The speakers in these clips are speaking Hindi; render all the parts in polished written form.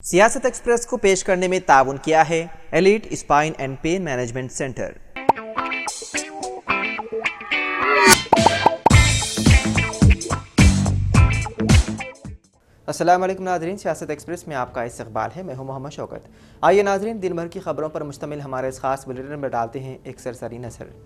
सियासत एक्सप्रेस को पेश करने में ताउन किया है elite spine and pain management centre. अस्सलाम वालेकुम नाज़रीन, सियासत एक्सप्रेस में आपका इस्तकबाल है। मैं हूं मोहम्मद शौकत। आइए नाज़रीन, दिन भर की खबरों पर मुश्तमिल हमारे इस खास बुलेटिन में डालते हैं एक सरसरी नज़र।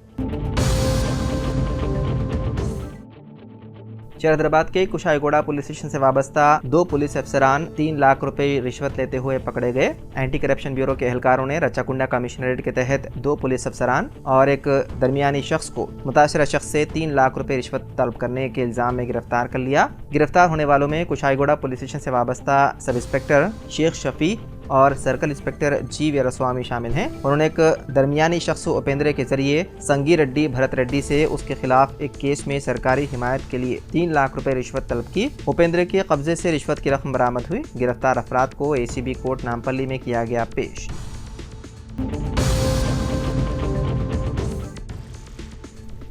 हैदराबाद के कुशाईगोड़ा पुलिस स्टेशन से वाबस्ता 2 पुलिस अफसरान 3 लाख रुपए रिश्वत लेते हुए पकड़े गए। एंटी करप्शन ब्यूरो के एहलकारों ने रचाकुंडा कमिश्नरेट के तहत 2 पुलिस अफसरान और एक दरमियानी शख्स को मुतासरा शख्स से 3 लाख रुपए रिश्वत तलब करने के इल्जाम में गिरफ्तार कर लिया। गिरफ्तार होने वालों में कुशाईगोड़ा पुलिस स्टेशन से वाबस्ता सब इंस्पेक्टर शेख शफी और सर्कल इंस्पेक्टर जी वीरस्वामी शामिल हैं। उन्होंने एक दरमियानी शख्स उपेंद्र के जरिए संगी रेड्डी भरत रेड्डी से उसके खिलाफ एक केस में सरकारी हिमायत के लिए 3 लाख रुपए रिश्वत तलब की। उपेंद्र के कब्जे से रिश्वत की रकम बरामद हुई। गिरफ्तार अफराद को ACB कोर्ट नामपल्ली में किया गया पेश।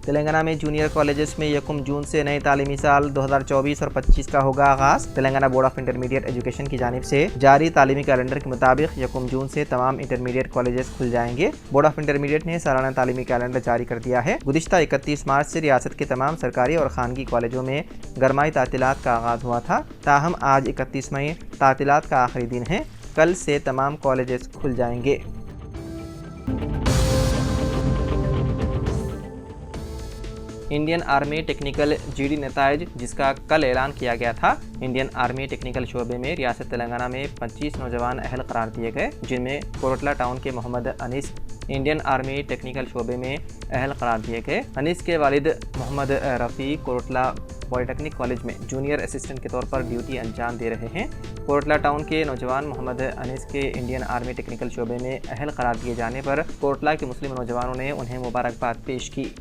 तेलंगाना में जूनियर कॉलेजेस में 1 जून से नए तालीमी साल 2024 और 25 का होगा आगाज। Telangana board of intermediate education की जानिब से जारी तालीमी कैलेंडर के मुताबिक 1 जून से तमाम इंटरमीडिएट कॉलेजेस खुल जाएंगे। बोर्ड ऑफ इंटरमीडिएट ने सालाना तालीमी कैलेंडर जारी कर दिया है। गुज़िश्ता 31 मार्च से रियासत के तमाम सरकारी और खानगी कॉलेजों में गरमाई तातीलात का आगाज हुआ था। ताहम आज 31 मई तातीलात का आखिरी दिन है। कल से तमाम कॉलेजेस खुल जाएंगे। इंडियन आर्मी टेक्निकल GD नताइज जिसका कल ऐलान किया गया था। इंडियन आर्मी टेक्निकल शोबे में रियासत तेलंगाना में 25 नौजवान अहल करार दिए गए, जिनमें कोरटला टाउन के Mohammed Anees Indian army technical शोबे में अहल करार दिए गए। अनीस के वालिद मोहम्मद रफ़ी कोरटला पॉलिटेक्निक कॉलेज में जूनियर असिस्टेंट के तौर पर ड्यूटी अंजाम दे रहे हैं। कोरटला टाउन के नौजवान मोहम्मद अनीस के इंडियन आर्मी टेक्निकल शोबे में अहल करार दिए जाने पर कोरटला के मुस्लिम नौजवानों ने उन्हें मुबारकबाद पेश की।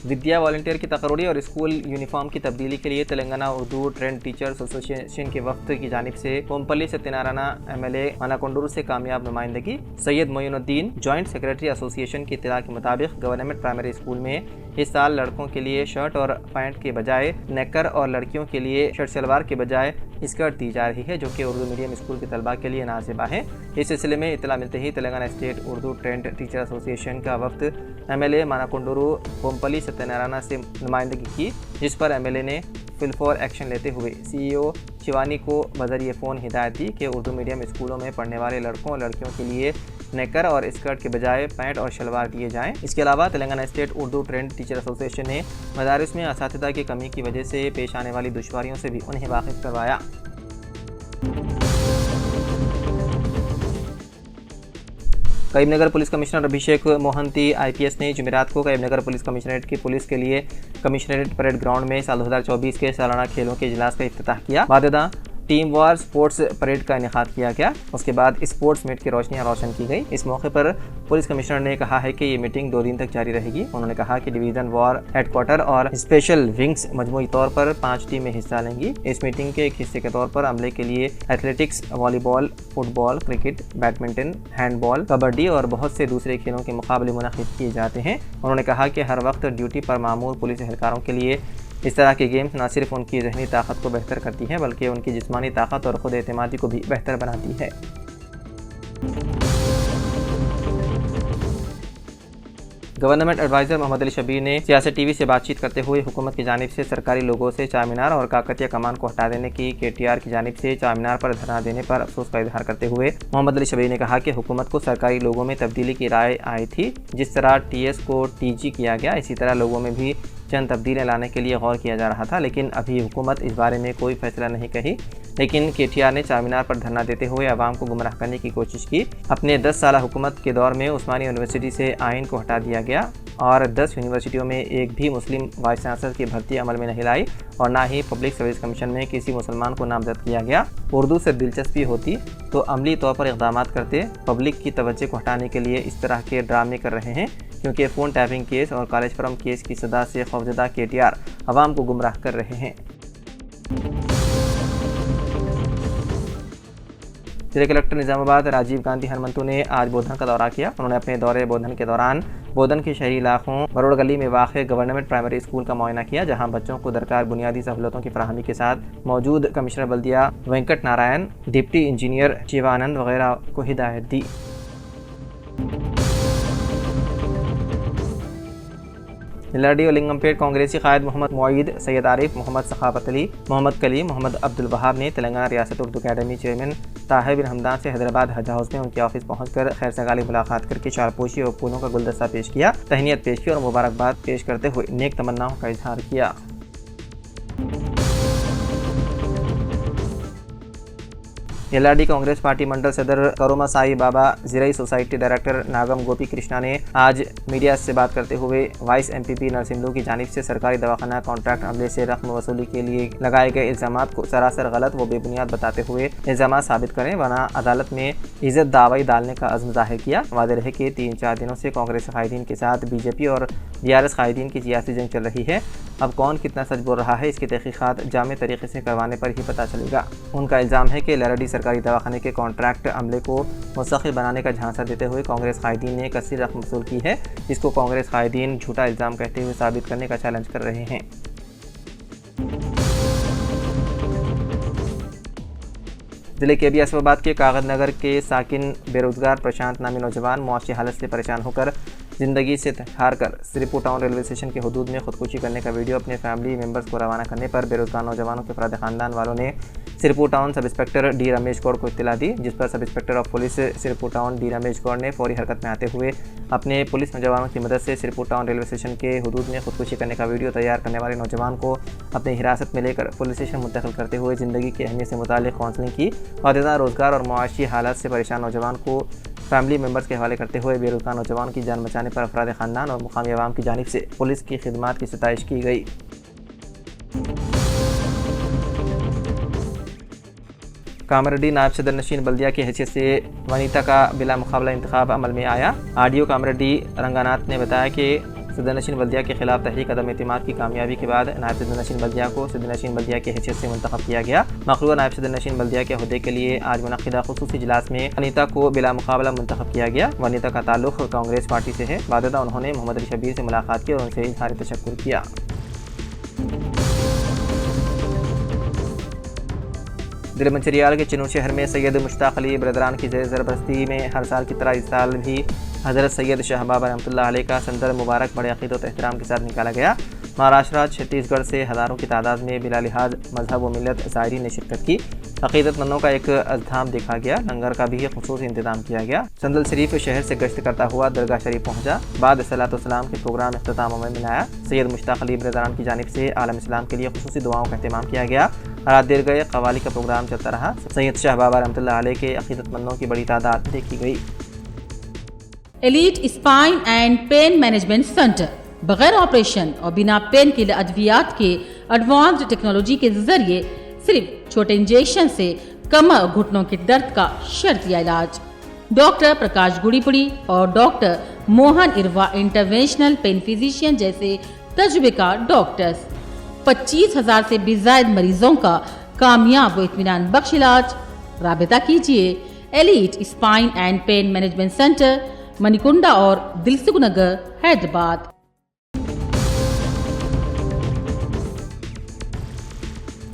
विद्या वॉलंटियर की तकर्री और स्कूल यूनिफॉर्म की तब्दीली के लिए Telangana Urdu trend teachers association के वफ्द की जानिब से कोमपल्ली सत्यनारायण MLA मानाकोंडूरू से कामयाब नुमाइंदगी। Syed Moinuddin joint secretary association की इत्तला के मुताबिक गवर्नमेंट प्राइमरी स्कूल में इस साल लड़कों के लिए शर्ट और पैंट के बजाय नेकर और लड़कियों के लिए शर्ट सलवार के बजाय स्कर्ट दी जा रही है, जो कि उर्दू मीडियम स्कूल के तलबा के लिए नाज़िबा है। इस सिलसिले में इत्तला मिलते ही Telangana state Urdu trained teacher association का वफ्द MLA मानाकोंडूरू कोमपल्ली सत्यनारायण से नुमाइंदगी की, जिस पर MLA ने फिल फॉर एक्शन लेते हुए CEO शिवानी को बज़रिए फ़ोन हिदायत दी कि उर्दू मीडियम स्कूलों में पढ़ने वाले लड़कों और लड़कियों के लिए नेकर और स्कर्ट के बजाय पैंट और शलवार दिए जाएं। इसके अलावा Telangana state Urdu trained teacher association ने मदारिस में असातिज़ा की कमी की वजह से पेश आने वाली दुश्वारियों से भी उन्हें वाकिफ़ करवाया। करीमनगर पुलिस कमिश्नर अभिषेक मोहंती IPS ने जुमेरात को करीमनगर पुलिस कमिश्नरेट की पुलिस के लिए कमिश्नरेट परेड ग्राउंड में साल 2024 के सालाना खेलों के इजलास का इफ्तिताह किया। बाददा टीम वार स्पोर्ट्स परेड का इनेकाद किया गया। उसके बाद स्पोर्ट्स मीट की रोशनियां रोशन की गई। इस मौके पर पुलिस कमिश्नर ने कहा है कि ये मीटिंग 2 दिन तक जारी रहेगी। उन्होंने कहा कि डिवीज़न वार हेडक्वार्टर और स्पेशल विंग्स मजमूई तौर पर 5 टीमें हिस्सा लेंगी। इस मीटिंग के एक हिस्से के तौर पर अमले के लिए athletics, volleyball, football, cricket, badminton, handball, kabaddi और बहुत से दूसरे खेलों के मुकाबले मुनक़िद किए जाते हैं। उन्होंने कहा कि हर वक्त ड्यूटी पर मामूर पुलिस एहलकारों के लिए इस तरह के गेम्स न सिर्फ उनकी ज़हनी ताकत को बेहतर करती हैं, बल्कि उनकी जिस्मानी ताकत और ख़ुद एतमादी को भी बेहतर बनाती है। गवर्नमेंट एडवाइज़र मोहम्मद अली शबीर ने सियासत TV से बातचीत करते हुए हुकूमत की जानिब से सरकारी लोगों से चार मीनार और काकतिया कमान को हटा देने की KTR की जानिब से चार मीनार पर धरना देने पर अफसोस का इजहार करते हुए मोहम्मद अली शबीर ने कहा कि हुकूमत को सरकारी लोगों में तब्दीली की राय आई थी। जिस तरह TS को TG किया गया, इसी तरह लोगों में भी चंद तब्दीलियाँ लाने के लिए गौर किया जा रहा था, लेकिन अभी हुकूमत इस बारे में कोई फैसला नहीं कही। लेकिन KTR ने चार मीनार पर धरना देते हुए आवाम को गुमराह करने की कोशिश की। अपने 10 साल हुकूमत के दौर में उस्मानी यूनिवर्सिटी से आइन को हटा दिया गया और 10 यूनिवर्सिटियों में एक भी मुस्लिम वाइस चांसलर की भर्ती अमल में नहीं लाई और ना ही पब्लिक सर्विस कमीशन में किसी मुसलमान को नामजद किया गया। उर्दू से दिलचस्पी होती तो अमली तौर पर इक़दाम करते। पब्लिक की तवज्जो को हटाने के लिए इस तरह के ड्रामे कर रहे हैं, क्योंकि फ़ोन टैपिंग केस और कॉलेज फॉर्म केस की सदा से खौफजदा KTR आवाम को गुमराह कर रहे हैं। जिला कलेक्टर निज़ामाबाद राजीव गांधी हनुमंतु ने आज बोधन का दौरा किया। उन्होंने अपने दौरे बोधन के दौरान बोधन के शहरी इलाकों मरोड़ गली में वाक़ गवर्नमेंट प्राइमरी स्कूल का मुआयना किया, जहाँ बच्चों को दरकार बुनियादी सहूलतों की फराहमी के साथ मौजूद कमिश्नर बल्दिया वेंकट नारायण, डिप्टी इंजीनियर शिवानंद वगैरह को हिदायत दी। निलाडी और लिंगमपेट कांग्रेसी कायद मोहम्मद मुईद, सैयद आरिफ, मोहम्मद सखावत अली, मोहम्मद कलीम, मोहम्मद अब्दुल वहाब ने तेलंगाना रियासत उर्दू अकेडमी चेयरमैन ताहिर बिन हमदान से हैदराबाद हज हाउस में उनके ऑफिस पहुंचकर खैर सगाली मुलाकात करके चारपोशी और फूलों का गुलदस्ता पेश किया, तहनीत पेश की और मुबारकबाद पेश करते हुए नेक तमन्नाओं का इजहार किया। निलाडी कांग्रेस पार्टी मंडल सदर करोमा साई बाबा जिरई सोसाइटी डायरेक्टर नागम गोपी कृष्णा ने आज मीडिया से बात करते हुए वाइस एमपीपी नरसिम्लू की जानिब से सरकारी दवाखाना कॉन्ट्रैक्ट अमले से रकम वसूली के लिए लगाए गए इल्जामात को सरासर गलत व बेबुनियाद बताते हुए इल्जामात साबित करें वरना अदालत में इज्जत दावाई डालने का अज़्म ज़ाहिर किया। वादे रहे कि 3-4 दिनों से कांग्रेस कायदीन के साथ बीजेपी और DRS कायदीन की सियासी जंग चल रही है। अब कौन कितना सच बोल रहा है इसकी तहकीकात जामे तरीके से करवाने पर ही पता चलेगा। उनका इल्ज़ाम है कि लरडी सरकारी दवाखाने के कॉन्ट्रैक्ट अमले को मुस्तकिल बनाने का झांसा देते हुए कांग्रेस कायदीन ने कसीर रकम वसूल की है, जिसको कांग्रेस कायदीन झूठा इल्ज़ाम कहते हुए साबित करने का चैलेंज कर रहे हैं। जिले के अबियासबाद के कागज नगर के साकिन बेरोजगार प्रशांत नामी नौजवान मुआशी हालत से परेशान होकर ज़िंदगी से हार कर श्रीपुर टाउन रेलवे स्टेशन के हदूद में खुदकुशी करने का वीडियो अपने फैमिली मेंबर्स को रवाना करने पर बेरोजगार नौजवानों के अफराद ख़ानदान वालों ने Shripur town sub inspector D Ramesh Goud को इत्तला दी, जिस पर sub inspector of police Shripur town D Ramesh Goud ने फौरी हरकत में आते हुए अपने पुलिस नौजवानों की मदद से श्रीपुर टाउन रेलवे स्टेशन के हदूद में खुदकुशी करने का वीडियो तैयार करने वाले नौजवान को अपनी हिरासत में लेकर पुलिस स्टेशन मुंतकिल करते हुए ज़िंदगी की अहमियत से मुतालिक काउंसलिंग की और रोज़गार और मुआशी हालात से परेशान नौजवान को फैमिली मेंबर्स के हवाले करते हुए बेरोजगार नौजवान की जान बचाने पर अफराद ख़ानदान और मुकामी अवाम की जानिब से पुलिस की खिदमात की सताइश की गई। कामरेड्डी नायब सदर नशीन बल्दिया की हैसियत से वनीता का बिला मुकाबला इंतखाब अमल में आया। आडियो कामरेड्डी रंगानाथ ने बताया कि सदर नशीन बल्दिया के खिलाफ तहरीक अदम एतमाद की कामयाबी के बाद नायब सदर नशीन बल्दिया को सदर नशीन बल्दिया की हैसियत से मुंतखब किया गया। मखलूआ नायब सदर नशीन बल्दिया के अहदे के लिए आज मुनक़िदा खुसूसी इजलास में वनीता को बिला मुकाबला मुंतखब किया गया। वनीता का ताल्लुक़ कांग्रेस पार्टी से है। वाददा उन्होंने मोहम्मद अली शबीर से मुलाकात की और उनसे इज़हार तशक्कुर किया। जिले मंचिरियाल के चिनू शहर में सैयद मुश्ताक अली ब्रदरान की ज़ेर सरबरस्ती में हर साल की तरह इस साल भी हज़रत सैयद शाहबाब रहमतुल्लाह अलैह का संदर मुबारक बड़े अक़ीदत और एहतराम के साथ निकाला गया। महाराष्ट्र छत्तीसगढ़ से हज़ारों की तादाद में बिला लिहाज मजहब व मिलत ज़ायरीन ने शिरकत की। अक़ीदतमंदों का एक अज़्धाम देखा गया। लंगर का भी ख़ुसूसी इंतज़ाम किया गया। संदल शरीफ शहर से गश्त करता हुआ दरगाह शरीफ पहुँचा। बाद सलात व सलाम के प्रोग्राम अख्ताम में मिलाया। सैयद मुश्ताक अली ब्रदरान की जानिब से आलम इस्लाम के लिए ख़ुसूसी दुआओं का अहतमाम किया गया। रात देर गए कवाली का प्रोग्राम चलता रहा। सैयद शाहबाब रहमतुल्लाह अलैह के अक़ीदतमंदों की बड़ी तादाद देखी गई। Elite spine and pain management centre बगैर ऑपरेशन और बिना पेन किलर अद्वियात के एडवांस्ड टेक्नोलॉजी के जरिए सिर्फ छोटे इंजेक्शन से कमर और घुटनों के दर्द का शर्तिया इलाज। डॉक्टर प्रकाश गुड़ीपुड़ी और doctor Mohan Irva interventional pain physician जैसे तजुर्बेकार डॉक्टर्स 25,000 से भी ज्यादा मरीजों का कामयाब व इत्मीनान बख्श इलाज। राबिता कीजिए elite spine and pain management centre, Manikunda और दिलसुख नगर, हैदराबाद।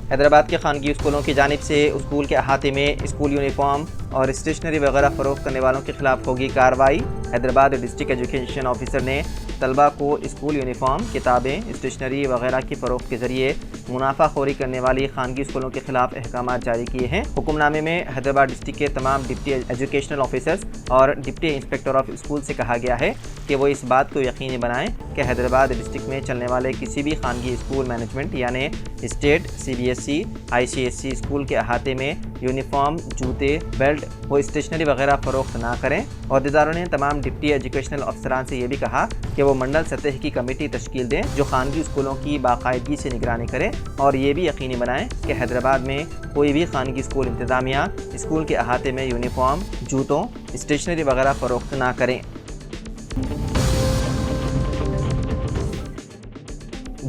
हैदराबाद के खानगी स्कूलों की जानिब से स्कूल के अहाते में स्कूल यूनिफॉर्म और स्टेशनरी वगैरह फ़रोख्त करने वालों के खिलाफ होगी कार्रवाई। हैदराबाद डिस्ट्रिक्ट एजुकेशन ऑफिसर ने तलबा को स्कूल यूनिफॉर्म, किताबें, स्टेशनरी वगैरह की फ़रोख्त के ज़रिए मुनाफाखोरी करने वाली खानगी स्कूलों के खिलाफ अहकाम जारी किए हैं। हुक्मनामे में हैदराबाद डिस्ट्रिक्ट के तमाम डिप्टी एजुकेशनल ऑफिसर्स और डिप्टी इंस्पेक्टर ऑफ स्कूल से कहा गया है कि वो इस बात को यकीनी बनाएं कि हैदराबाद डिस्ट्रिक्ट में चलने वाले किसी भी खानगी स्कूल मैनेजमेंट यानी स्टेट, CBSE, ICSE स्कूल के अहाते में यूनिफॉर्म, जूते, बेल्ट व स्टेशनरी वगैरह फ़रोख्त ना करें। अहदेदारों ने तमाम डिप्टी एजुकेशनल अफसरान से ये भी कहा कि वो मंडल सतह की कमेटी तश्कील दें जो खानगी स्कूलों की बाकायदगी से निगरानी करे और ये भी यकीनी बनाएं कि हैदराबाद में कोई भी खानगी स्कूल इंतज़ामिया स्कूल के अहाते में यूनिफॉर्म, जूतों, स्टेशनरी वगैरह फ़रोख्त ना करें।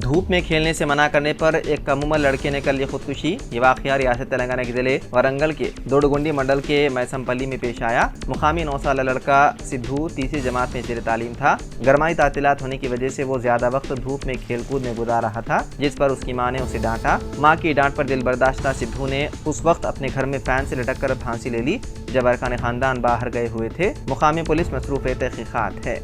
धूप में खेलने से मना करने पर एक कम उम्र लड़के ने कर ली खुदकुशी। ये वाक़या रियासत तेलंगाना के ज़िले वरंगल के दोडगुंडी मंडल के मैसमपल्ली में पेश आया। मुकामी 9 साल लड़का सिद्धू तीसरी जमात में ज़ेर तालीम था। गरमाई तातीलात होने की वजह से वो ज़्यादा वक्त धूप में खेलकूद में गुजार रहा था, जिस पर उसकी माँ ने उसे डांटा। माँ की डांट पर दिल बर्दाश्ता सिद्धू ने उस वक्त अपने घर में फैन से लटक कर फांसी ले ली जब अरकान खानदान बाहर गए हुए थे। मुकामी पुलिस मसरूफ़ तहक़ीक़ात है।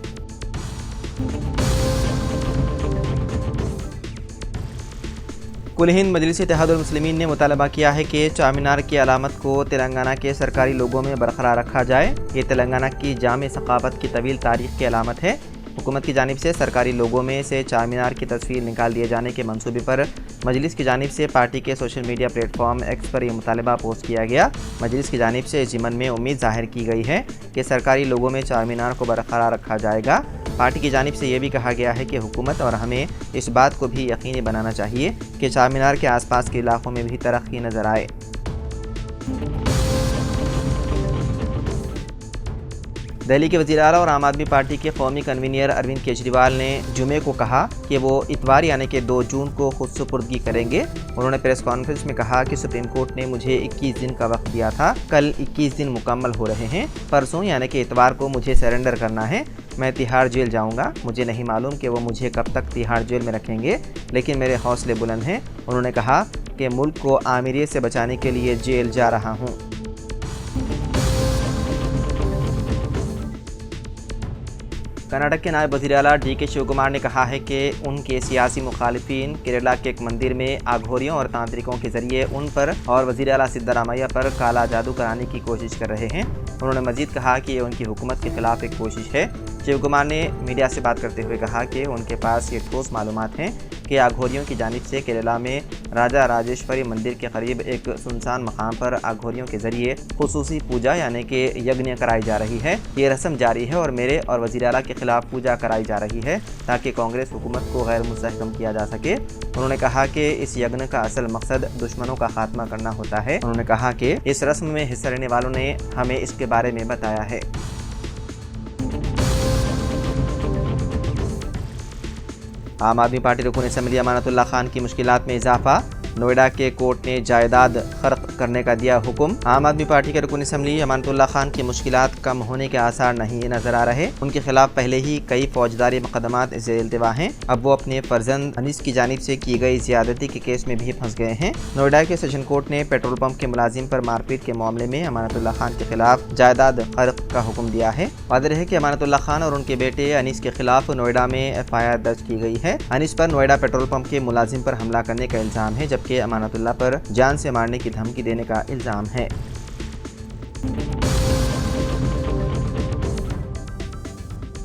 कुल हिंद मजलिस इत्तेहादुल मुस्लिमीन ने मुतालबा किया है कि चारमीनार की अलामत को तेलंगाना के सरकारी लोगों में बरकरार रखा जाए। ये तेलंगाना की जामे सकाफत की तवील तारीख की अलामत है। हुकूमत की जानिब से सरकारी लोगों में से चारमीनार की तस्वीर निकाल दिए जाने के मंसूबे पर मजलिस की जानिब से पार्टी के सोशल मीडिया प्लेटफॉर्म एक्स पर यह मुतालबा पोस्ट किया गया। मजलिस की जानिब से इस ज़िमन में उम्मीद जाहिर की गई है कि सरकारी लोगों में चारमीनार को बरकरार रखा जाएगा। पार्टी की जानिब से यह भी कहा गया है कि हुकूमत और हमें इस बात को भी यकीनी बनाना चाहिए कि चारमीनार के आसपास के इलाकों में भी तरक्की नज़र आए। दिल्ली के वज़ीर आला और आम आदमी पार्टी के कौमी कन्वीनर अरविंद केजरीवाल ने जुमे को कहा कि वो इतवार यानी कि 2 जून को खुद सुपुर्दगी करेंगे। उन्होंने प्रेस कॉन्फ्रेंस में कहा कि सुप्रीम कोर्ट ने मुझे 21 दिन का वक्त दिया था, कल 21 दिन मुकम्मल हो रहे हैं। परसों यानी कि इतवार को मुझे सरेंडर करना है। मैं तिहाड़ जेल जाऊंगा। मुझे नहीं मालूम कि वो मुझे कब तक तिहाड़ जेल में रखेंगे, लेकिन मेरे हौसले बुलंद हैं। उन्होंने कहा कि मुल्क को आमिरियत से बचाने के लिए जेल जा रहा हूँ। कर्नाटक के नायब वज़ीर आला DK शिवकुमार ने कहा है कि उनके सियासी मुखालिफिन केरला के एक मंदिर में आघोरियों और तांत्रिकों के जरिए उन पर और वज़ीर आला सिद्धरामैया पर काला जादू कराने की कोशिश कर रहे हैं। उन्होंने मजीद कहा कि ये उनकी हुकूमत के खिलाफ एक कोशिश है। शिवकुमार ने मीडिया से बात करते हुए कहा कि उनके पास ये ठोस मालूमात हैं कि आघोरियों की जानिब से केरला में राजा राजेश्वरी मंदिर के करीब एक सुनसान मकाम पर आघोरियों के जरिए खुसूसी पूजा यानी कि यज्ञ कराई जा रही है। ये रस्म जारी है और मेरे और वज़ीर आला के खिलाफ पूजा कराई जा रही है ताकि कांग्रेस हुकूमत को गैर मुस्तहकम किया जा सके। उन्होंने कहा कि इस यज्ञ का असल मकसद दुश्मनों का खात्मा करना होता है। उन्होंने कहा कि इस रस्म में हिस्सा लेने वालों ने हमें इसके बारे में बताया है। आम आदमी पार्टी रुकन असम्बली अमानतुल्लाह खान की मुश्किलात में इजाफा। नोएडा के कोर्ट ने जायदाद खर्क करने का दिया हुक्म। आम आदमी पार्टी के रुकन असम्बली अमानतुल्लाह खान की मुश्किलात कम होने के आसार नहीं नजर आ रहे। उनके खिलाफ पहले ही कई फौजदारी मुकदमात ज़ेर इल्तिवा हैं। अब वो अपने फर्जंद अनीस की जानिब से की गई ज्यादती के केस में भी फंस गए हैं। नोएडा के सेशन कोर्ट ने पेट्रोल पंप के मुलाजिम पर मारपीट के मामले में अमानतुल्लाह खान के खिलाफ जायदाद खर्क का हुक्म दिया है। वाज़ेह है कि अमानतुल्लाह खान और उनके बेटे अनीस के खिलाफ नोएडा में FIR दर्ज की गई है। अनीस पर नोएडा पेट्रोल पंप के मुलाजिम पर हमला करने का इल्ज़ाम है, जबकि अमानतुल्लाह पर जान से मारने की धमकी देने का इल्ज़ाम है।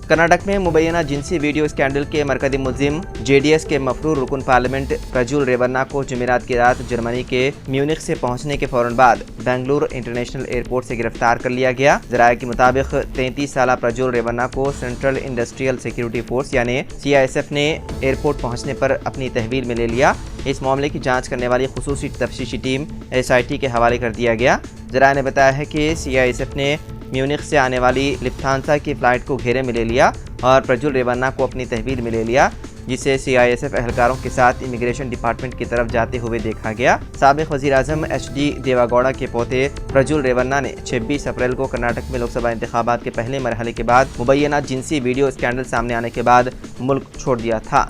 कर्नाटक में मुबैना जिनसी वीडियो स्कैंडल के मरकज़ी मुल्ज़िम JDS के मफरूर रुकन पार्लियामेंट प्रज्वल रेवन्ना को जुमेरात की रात जर्मनी के म्यूनिख से पहुंचने के फ़ौरन बाद बेंगलुरु इंटरनेशनल एयरपोर्ट से गिरफ्तार कर लिया गया। ज़राए के मुताबिक 33 साल प्रज्वल रेवन्ना को सेंट्रल इंडस्ट्रियल सिक्योरिटी फोर्स यानी CISF ने एयरपोर्ट पहुँचने पर अपनी तहवील में ले लिया। इस मामले की जाँच करने वाली खुसूसी तफ्तीशी टीम SIT के हवाले कर दिया गया। ज़राए ने बताया है कि CISF ने म्यूनिख से आने वाली लिफ्थांसा की फ़्लाइट को घेरे में ले लिया और प्रज्वल रेवन्ना को अपनी तहवील में ले लिया, जिसे CISF एहलकारों के साथ इमिग्रेशन डिपार्टमेंट की तरफ जाते हुए देखा गया। साबिक़ वज़ीर आज़म HD देवागौड़ा के पोते प्रज्वल रेवन्ना ने 26 अप्रैल को कर्नाटक में लोकसभा इंतखाबात के पहले मरहले के बाद मुबैना जिनसी वीडियो स्कैंडल सामने आने के बाद मुल्क छोड़ दिया था।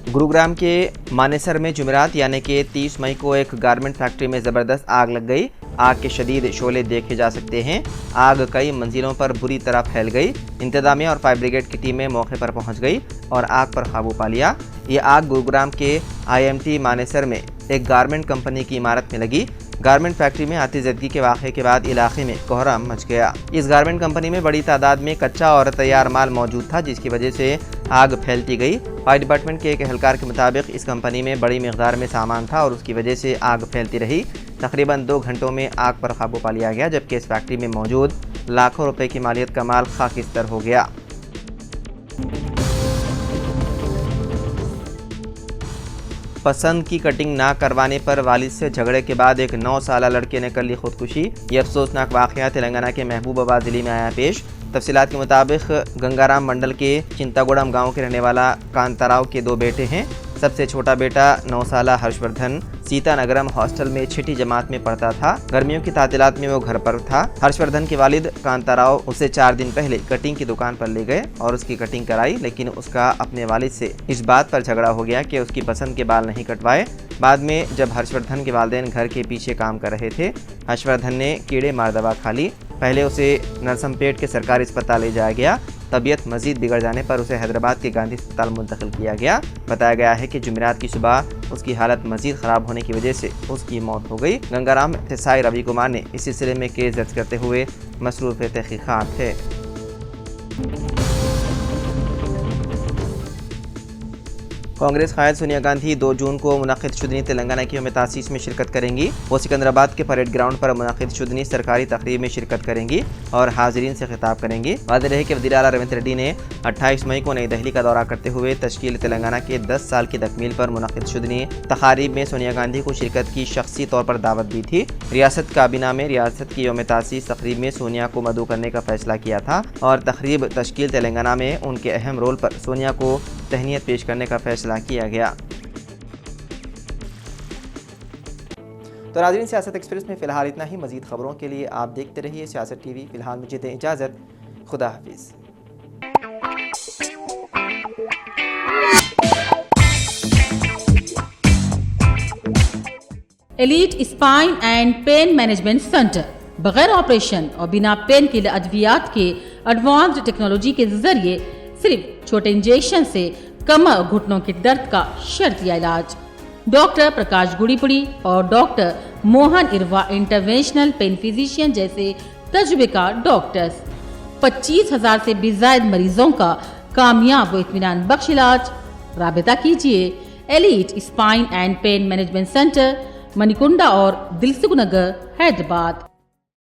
गुरुग्राम के मानेसर में जुमेरात यानी कि 30 मई को एक गारमेंट फैक्ट्री में ज़बरदस्त आग लग गई। आग के शदीद शोले देखे जा सकते हैं। आग कई मंजिलों पर बुरी तरह फैल गई। इंतजामिया और फायर ब्रिगेड की टीमें मौके पर पहुंच गई और आग पर काबू पा लिया। ये आग गुरुग्राम के IMT मानेसर में एक गारमेंट कंपनी की इमारत में लगी। गारमेंट फैक्ट्री में आतिशज़दगी के वाक़े के बाद इलाके में कोहराम मच गया। इस गारमेंट कंपनी में बड़ी तादाद में कच्चा और तैयार माल मौजूद था, जिसकी वजह से आग फैलती गई। फायर डिपार्टमेंट के एक एहलकार के मुताबिक इस कंपनी में बड़ी मिक़दार में सामान था और उसकी वजह से आग फैलती रही। तकरीबन 2 घंटों में आग पर काबू पा लिया गया, जबकि इस फैक्ट्री में मौजूद लाखों रुपए की मालियत का माल खाकिस्तर हो गया। पसंद की कटिंग ना करवाने पर वालिद से झगड़े के बाद एक 9 साला लड़के ने कर ली खुदकुशी। ये अफसोसनाक वाक़या तेलंगाना के महबूबाबाद ज़िले में आया पेश। तफसीलात के मुताबिक गंगाराम मंडल के चिंतागुड़म गांव के रहने वाला कांताराव के 2 बेटे हैं। सबसे छोटा बेटा 9 साला हर्षवर्धन सीतानगरम हॉस्टल में 6ठी जमात में पढ़ता था। गर्मियों की तातीलात में वो घर पर था। हर्षवर्धन के वालिद कांताराव उसे 4 दिन पहले कटिंग की दुकान पर ले गए और उसकी कटिंग कराई, लेकिन उसका अपने वालिद से इस बात पर झगड़ा हो गया कि उसकी पसंद के बाल नहीं कटवाए। बाद में जब हर्षवर्धन के वालिदैन घर के पीछे काम कर रहे थे, हर्षवर्धन ने कीड़े मार दवा खा ली। पहले उसे नरसमपेट के सरकारी अस्पताल ले जाया गया। तबीयत मजीद बिगड़ जाने पर उसे हैदराबाद के गांधी अस्पताल मुंतकिल किया गया। बताया गया है कि जुमेरात की सुबह उसकी हालत मजीद ख़राब होने की वजह से उसकी मौत हो गई। गंगाराम एसआई रवि कुमार ने इस सिलसिले में केस दर्ज करते हुए मसरूफ़ तहक़ीक़ात है। कांग्रेस कायद सोनिया गांधी 2 जून को मुनक़िद शुदनी तेलंगाना की यौम तासीस में शिरकत करेंगी। वो सिकंदराबाद के परेड ग्राउंड पर मुनक़िद शुदनी सरकारी तकरीब में शिरकत करेंगी और हाज़रीन से खिताब करेंगी। वाज़ेह रहे कि वज़ीर आला रेवंत रेड्डी ने 28 मई को नई दिल्ली का दौरा करते हुए तश्कील तेलंगाना के 10 साल की तकमील पर मुनक़िद शुदनी तक़ारीब में सोनिया गांधी को शिरकत की शख्सी तौर पर दावत दी थी। रियासत काबीना में रियासत की यौम तासीस तकरीब में सोनिया को मदऊ करने का फैसला किया था और तकरीब तश्कील तेलंगाना में उनके अहम रोल पर सोनिया को तहनीत पेश करने का फैसला किया गया। तो नाज़रीन, सियासत एक्सप्रेस में फ़िलहाल इतना ही। मज़ीद ख़बरों के लिए आप देखते रहिए सियासत टीवी। फ़िलहाल मुझे दें इजाज़त। खुदा हाफिज़। Elite spine and pain management centre बगैर ऑपरेशन और बिना पेन किलर अद्वियात के एडवांस्ड टेक्नोलॉजी के जरिए सिर्फ छोटे इंजेक्शन से कमर और घुटनों के दर्द का शर्तिया इलाज। डॉक्टर प्रकाश गुड़ीपुड़ी और doctor Mohan Irva interventional pain physician जैसे तजुर्बेकार डॉक्टर्स 25,000 से भी ज्यादा मरीजों का कामयाब व इत्मीनान बख्श इलाज। राबिता कीजिए elite spine and pain management centre, Manikunda और दिलसुख नगर, हैदराबाद।